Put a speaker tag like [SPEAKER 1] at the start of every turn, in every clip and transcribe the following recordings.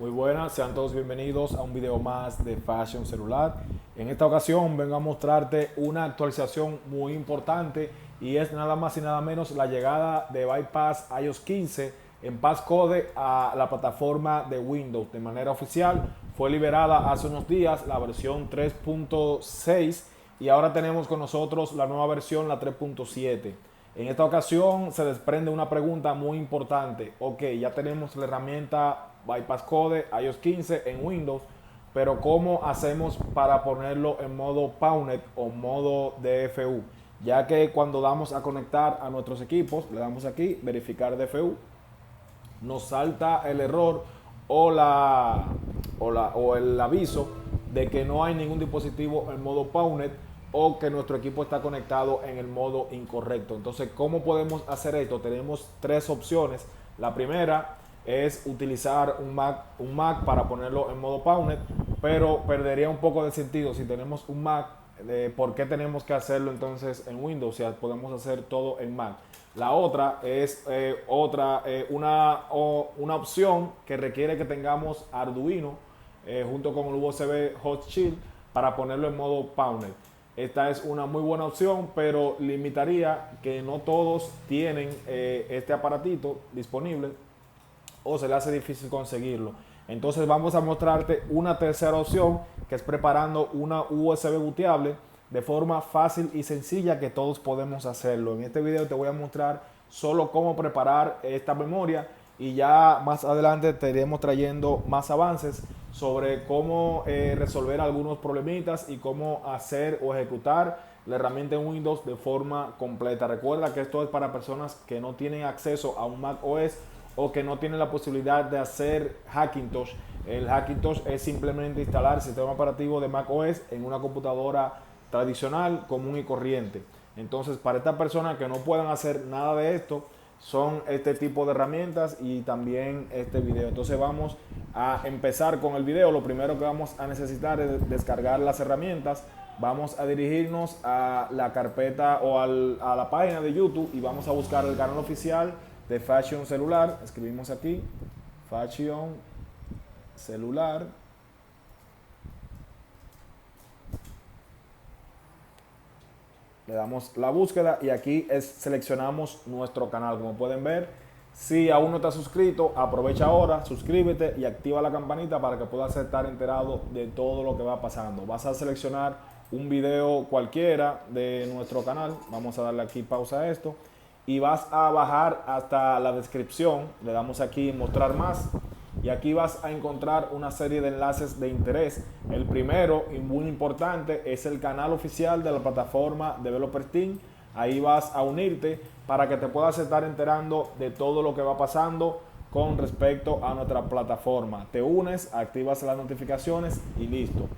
[SPEAKER 1] Muy buenas, sean todos bienvenidos a un video más de Fashion Celular. En esta ocasión vengo a mostrarte una actualización muy importante y es nada más y nada menos la llegada de Bypass iOS 15 en Passcode a la plataforma de Windows de manera oficial. Fue liberada hace unos días la versión 3.6 y ahora tenemos con nosotros la nueva versión, la 3.7. En esta ocasión se desprende una pregunta muy importante. Ok, ya tenemos la herramienta Bypass Code iOS 15 en Windows, pero ¿cómo hacemos para ponerlo en modo PowerNet o modo DFU? Ya que cuando damos a conectar a nuestros equipos, le damos aquí, verificar DFU, nos salta el error o el aviso de que no hay ningún dispositivo en modo PowerNet o que nuestro equipo está conectado en el modo incorrecto. Entonces, ¿cómo podemos hacer esto? Tenemos tres opciones. La primera es utilizar un Mac para ponerlo en modo PowerNet, pero perdería un poco de sentido si tenemos un Mac. ¿Por qué tenemos que hacerlo entonces en Windows? O sea, podemos hacer todo en Mac. La otra es una opción que requiere que tengamos Arduino junto con el USB Hot Shield para ponerlo en modo PowerNet. Esta es una muy buena opción, pero limitaría que no todos tienen este aparatito disponible o se le hace difícil conseguirlo. Entonces vamos a mostrarte una tercera opción, que es preparando una USB booteable de forma fácil y sencilla que todos podemos hacerlo. En este video te voy a mostrar solo cómo preparar esta memoria y ya más adelante te iremos trayendo más avances sobre cómo resolver algunos problemitas y cómo hacer o ejecutar la herramienta en Windows de forma completa. Recuerda que esto es para personas que no tienen acceso a un Mac OS o que no tienen la posibilidad de hacer Hackintosh. El Hackintosh es simplemente instalar el sistema operativo de Mac OS en una computadora tradicional, común y corriente. Entonces, para estas personas que no puedan hacer nada de esto, son este tipo de herramientas y también este video. Entonces vamos a empezar con el video. Lo primero que vamos a necesitar es descargar las herramientas. Vamos a dirigirnos a la carpeta o a la página de YouTube y vamos a buscar el canal oficial de Fashion Celular. Escribimos aquí Fashion Celular. Le damos la búsqueda y aquí seleccionamos nuestro canal. Como pueden ver, si aún no estás suscrito, aprovecha ahora, suscríbete y activa la campanita para que puedas estar enterado de todo lo que va pasando. Vas a seleccionar un video cualquiera de nuestro canal. Vamos a darle aquí pausa a esto y vas a bajar hasta la descripción. Le damos aquí mostrar más y aquí vas a encontrar una serie de enlaces de interés. El primero y muy importante es el canal oficial de la plataforma Developer Team. Ahí vas a unirte para que te puedas estar enterando de todo lo que va pasando con respecto a nuestra plataforma. Te unes, activas las notificaciones y listo.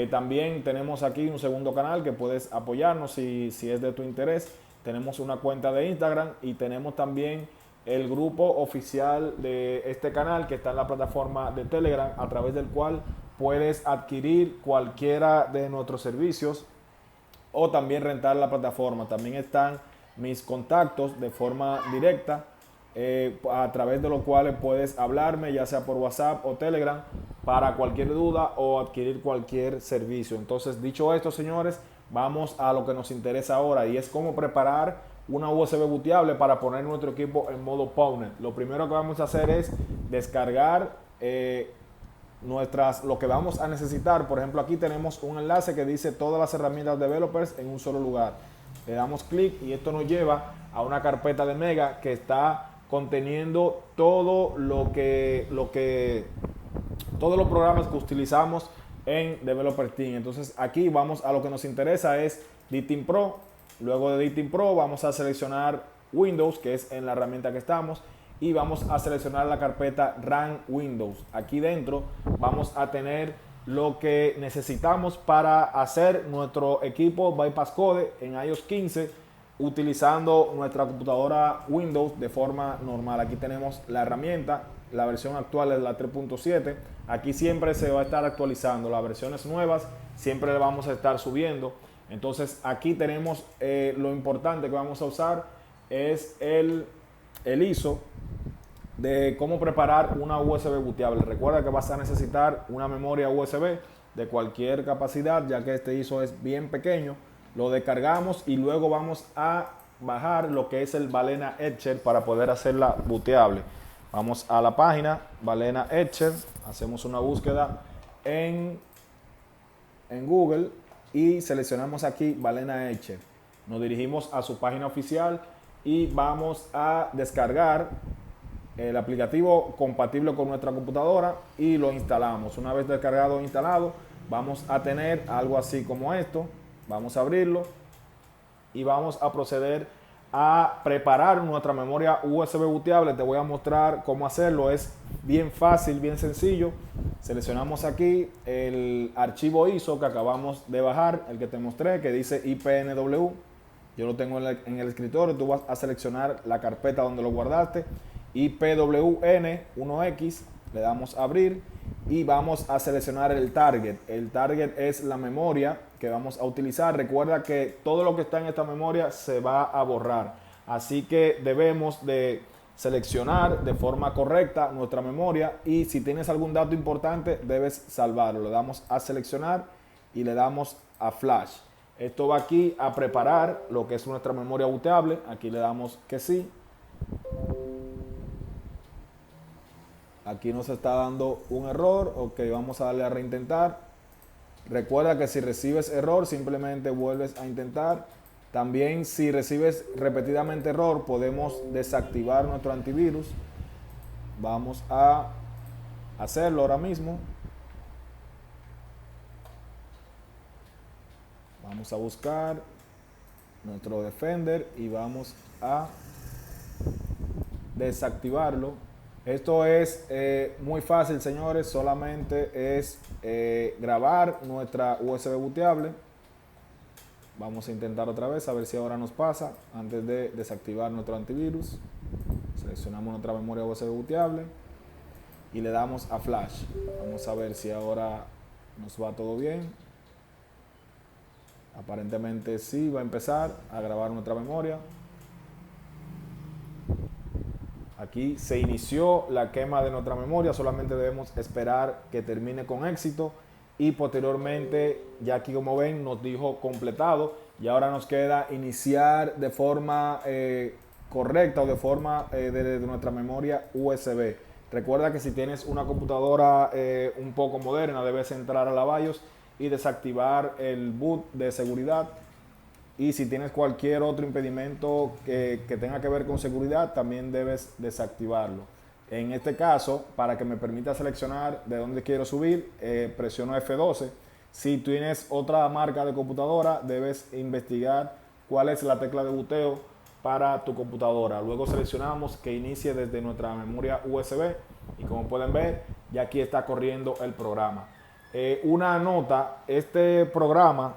[SPEAKER 1] También tenemos aquí un segundo canal que puedes apoyarnos si es de tu interés. Tenemos una cuenta de Instagram y tenemos también el grupo oficial de este canal que está en la plataforma de Telegram, a través del cual puedes adquirir cualquiera de nuestros servicios o también rentar la plataforma. También están mis contactos de forma directa, a través de los cuales puedes hablarme ya sea por WhatsApp o Telegram para cualquier duda o adquirir cualquier servicio. Entonces, dicho esto, señores, vamos a lo que nos interesa ahora y es cómo preparar una USB booteable para poner nuestro equipo en modo PowerNet. Lo primero que vamos a hacer es descargar lo que vamos a necesitar. Por ejemplo, aquí tenemos un enlace que dice todas las herramientas developers en un solo lugar. Le damos clic y esto nos lleva a una carpeta de Mega que está conteniendo todos los programas que utilizamos en Developer Team. Entonces aquí vamos a lo que nos interesa, es DTeam Pro. Luego de DTeam Pro vamos a seleccionar Windows, que es en la herramienta que estamos, y vamos a seleccionar la carpeta Run Windows. Aquí dentro vamos a tener lo que necesitamos para hacer nuestro equipo Bypass Code en iOS 15 utilizando nuestra computadora Windows de forma normal. Aquí tenemos la herramienta, la versión actual es la 3.7. Aquí siempre se va a estar actualizando las versiones nuevas, siempre le vamos a estar subiendo. Entonces aquí tenemos lo importante que vamos a usar es el ISO de cómo preparar una USB booteable. Recuerda que vas a necesitar una memoria USB de cualquier capacidad, ya que este ISO es bien pequeño. Lo descargamos y luego vamos a bajar lo que es el Balena Etcher para poder hacerla booteable. Vamos a la página Balena Etcher, hacemos una búsqueda en Google y seleccionamos aquí Balena Etcher. Nos dirigimos a su página oficial y vamos a descargar el aplicativo compatible con nuestra computadora y lo instalamos. Una vez descargado e instalado, vamos a tener algo así como esto. Vamos a abrirlo y vamos a proceder a preparar nuestra memoria USB booteable. Te voy a mostrar cómo hacerlo. Es bien fácil, bien sencillo. Seleccionamos aquí el archivo ISO que acabamos de bajar, el que te mostré, que dice IPNW. Yo lo tengo en el escritorio. Tú vas a seleccionar la carpeta donde lo guardaste, IPWN1X, le damos a abrir y vamos a seleccionar el target. El target es la memoria que vamos a utilizar. Recuerda que todo lo que está en esta memoria se va a borrar, así que debemos de seleccionar de forma correcta nuestra memoria y si tienes algún dato importante debes salvarlo. Le damos a seleccionar y le damos a flash. Esto va aquí a preparar lo que es nuestra memoria booteable. Aquí le damos que sí. Aquí nos está dando un error. Ok, vamos a darle a reintentar. Recuerda que si recibes error, simplemente vuelves a intentar. También si recibes repetidamente error, podemos desactivar nuestro antivirus. Vamos a hacerlo ahora mismo. Vamos a buscar nuestro Defender y vamos a desactivarlo. Esto es muy fácil, señores. Solamente es grabar nuestra USB booteable. Vamos a intentar otra vez a ver si ahora nos pasa antes de desactivar nuestro antivirus. Seleccionamos nuestra memoria USB booteable y le damos a flash. Vamos a ver si ahora nos va todo bien. Aparentemente sí, va a empezar a grabar nuestra memoria. Aquí se inició la quema de nuestra memoria, solamente debemos esperar que termine con éxito y posteriormente, ya aquí como ven, nos dijo completado y ahora nos queda iniciar de forma correcta o de forma de nuestra memoria USB. Recuerda que si tienes una computadora un poco moderna, debes entrar a la BIOS y desactivar el boot de seguridad. Y si tienes cualquier otro impedimento que tenga que ver con seguridad, también debes desactivarlo. En este caso, para que me permita seleccionar de dónde quiero subir, presiono F12. Si tienes otra marca de computadora, debes investigar cuál es la tecla de boteo para tu computadora. Luego seleccionamos que inicie desde nuestra memoria USB y como pueden ver, ya aquí está corriendo el programa. Una nota, este programa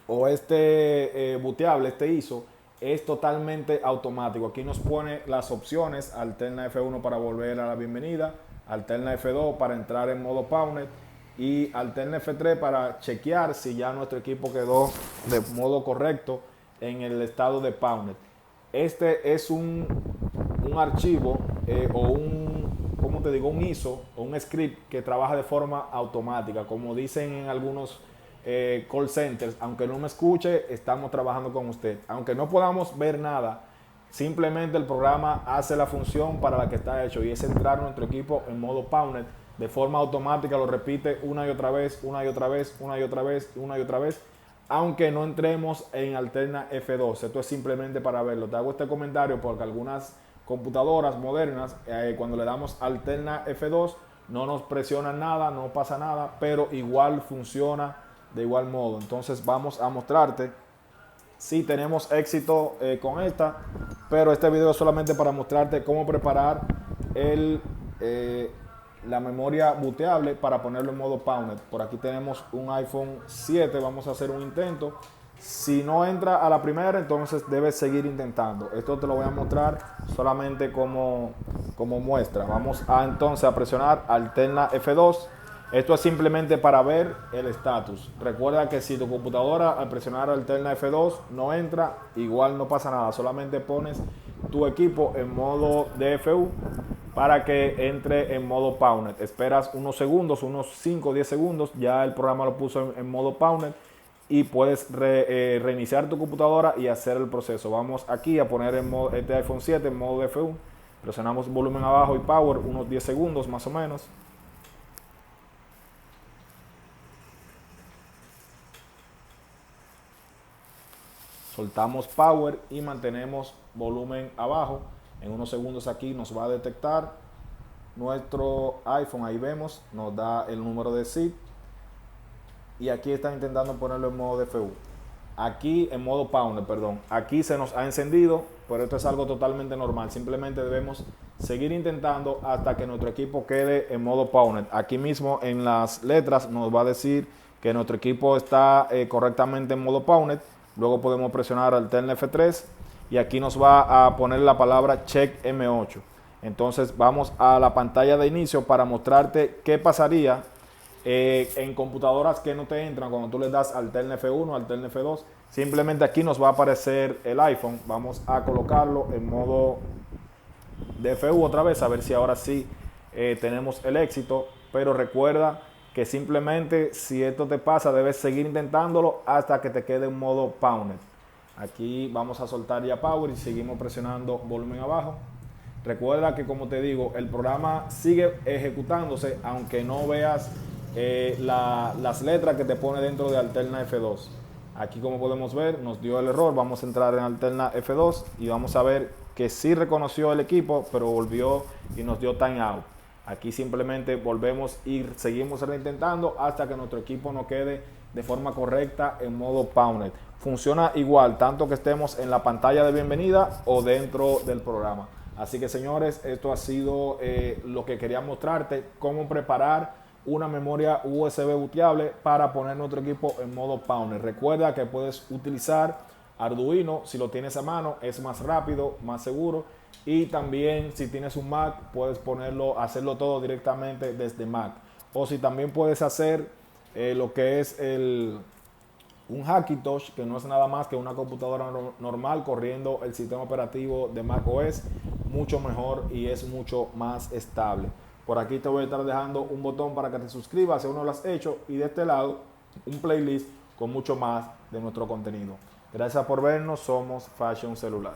[SPEAKER 1] o este booteable, este ISO, es totalmente automático. Aquí nos pone las opciones: alterna F1 para volver a la bienvenida, alterna F2 para entrar en modo PowerNet y alterna F3 para chequear si ya nuestro equipo quedó de modo correcto en el estado de PowerNet. Este es un archivo o ¿cómo te digo? Un ISO o un script que trabaja de forma automática, como dicen en algunos call centers. Aunque no me escuche, estamos trabajando con usted. Aunque no podamos ver nada, simplemente el programa hace la función para la que está hecho y es entrar nuestro equipo en modo PowerNet de forma automática. Lo repite una y otra vez, una y otra vez, una y otra vez, una y otra vez, aunque no entremos en alterna F2. Esto es simplemente para verlo. Te hago este comentario porque algunas computadoras modernas, cuando le damos alterna F2, no nos presionan nada, no pasa nada, pero igual funciona de igual modo. Entonces vamos a mostrarte si tenemos éxito con esta, pero este video es solamente para mostrarte cómo preparar la memoria booteable para ponerlo en modo PowerNet. Por aquí tenemos un iPhone 7, vamos a hacer un intento. Si no entra a la primera, entonces debes seguir intentando. Esto te lo voy a mostrar solamente como muestra. Vamos entonces a presionar alterna F2. Esto es simplemente para ver el estatus. Recuerda que si tu computadora al presionar alterna F2 no entra, igual no pasa nada. Solamente pones tu equipo en modo DFU para que entre en modo PowerNet. Esperas unos segundos, unos 5 o 10 segundos, ya el programa lo puso en modo PowerNet y puedes reiniciar tu computadora y hacer el proceso. Vamos aquí a poner este iPhone 7 en modo DFU, presionamos volumen abajo y power unos 10 segundos más o menos. Soltamos power y mantenemos volumen abajo. En unos segundos aquí nos va a detectar nuestro iPhone. Ahí vemos, nos da el número de SID. Y aquí está intentando ponerlo en modo DFU. Aquí en modo PowerNet, perdón. Aquí se nos ha encendido, pero esto es algo totalmente normal. Simplemente debemos seguir intentando hasta que nuestro equipo quede en modo PowerNet. Aquí mismo en las letras nos va a decir que nuestro equipo está correctamente en modo PowerNet. Luego podemos presionar Altern F3 y aquí nos va a poner la palabra Check M8. Entonces vamos a la pantalla de inicio para mostrarte qué pasaría en computadoras que no te entran cuando tú le das Altern F1, Altern F2. Simplemente aquí nos va a aparecer el iPhone. Vamos a colocarlo en modo DFU otra vez, a ver si ahora sí tenemos el éxito. Pero recuerda que simplemente si esto te pasa debes seguir intentándolo hasta que te quede en modo PowerNet. Aquí vamos a soltar ya Power y seguimos presionando volumen abajo. Recuerda que, como te digo, el programa sigue ejecutándose aunque no veas las letras que te pone dentro de Alterna F2. Aquí, como podemos ver, nos dio el error. Vamos a entrar en Alterna F2 y vamos a ver que sí reconoció el equipo, pero volvió y nos dio timeout. Aquí simplemente volvemos y seguimos reintentando hasta que nuestro equipo no quede de forma correcta en modo PowerNet. Funciona igual, tanto que estemos en la pantalla de bienvenida o dentro del programa. Así que, señores, esto ha sido lo que quería mostrarte, cómo preparar una memoria USB booteable para poner nuestro equipo en modo PowerNet. Recuerda que puedes utilizar Arduino, si lo tienes a mano, es más rápido, más seguro. Y también si tienes un Mac, puedes hacerlo todo directamente desde Mac. O si también puedes hacer lo que es un Hackintosh, que no es nada más que una computadora normal corriendo el sistema operativo de Mac OS, mucho mejor y es mucho más estable. Por aquí te voy a estar dejando un botón para que te suscribas si aún no lo has hecho, y de este lado un playlist con mucho más de nuestro contenido. Gracias por vernos, somos Fashion Celular.